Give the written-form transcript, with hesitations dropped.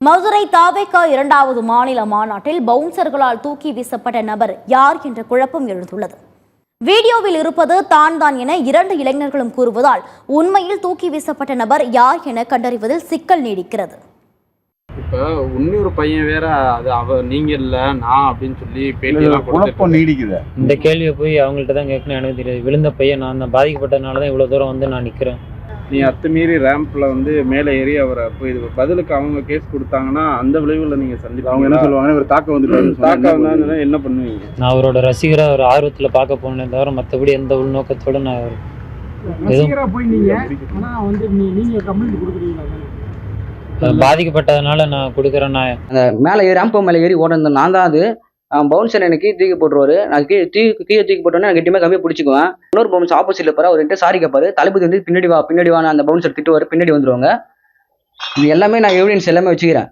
மதுரை தாவேக இரண்டாவது மாநில மாநாட்டில் பவுன்சர்களால் தூக்கி வீசப்பட்ட நபர் யார் என்ற குழப்பம் எழுந்துள்ளது. வீடியோவில் இருப்பது தான் என இரண்டு இளைஞர்களும் கூறுவதால் உண்மையில் தூக்கி வீசப்பட்ட நபர் யார் என கண்டறிவதில் சிக்கல் நீடிக்கிறது. இப்ப இன்னொரு பையன் வேற அது நீங்க இல்ல நான் அப்படின்னு சொல்லி குழப்பம் நீடிக்குது. இந்த கேள்வியை போய் அவங்கள்ட்ட தான் கேட்கணும். எனக்கு தெரியாது. விழுந்த பையன் நான் தான், பாதிக்கப்பட்டதுனால தான் இவ்வளவு தூரம் வந்து நான் நிக்கிறேன். நீ அத்துமீறி ரேம்ப்ல மேல ஏறி அவரை போய் பதிலுக்கு அவங்க கேஸ் கொடுத்தாங்கன்னா அந்த விளைவுல நீங்க சந்திப்பீங்க. அவங்க என்ன சொல்லுவாங்கன்னா இவர் தாக்க வந்தாருன்னா என்ன பண்ணுவீங்க? நான் அவரோட ரசிகரா ஒரு ஆர்வத்துல பார்க்க போனேன் தவிர மற்றபடி எந்த உள்நோக்கத்தோட நான் பாதிக்கப்பட்டதுனால நான் கொடுக்குறேன். நான் அந்த மேலே ஏறி ரேம்போ மேலே ஏறி ஓடுறது நான் தான். அது பவுன்சர் எனக்கு தூக்கி போட்டுருவாரு. நான் கீழே தூக்கி போட்டோன்னே நான் கெட்டியமாக கம்மியாக பிடிச்சிக்குவேன். இன்னொரு பவுன்ஸ் ஆப்போசிட்ல போகிற அவர்கிட்ட சாரி கேட்பாரு. தளபதி வந்து பின்னாடி வா அந்த பவுன்சர் திட்டுவார், பின்னாடி வந்துருவாங்க. இது எல்லாமே நான் எவிடன்ஸ் எல்லாமே வச்சுக்கிறேன்.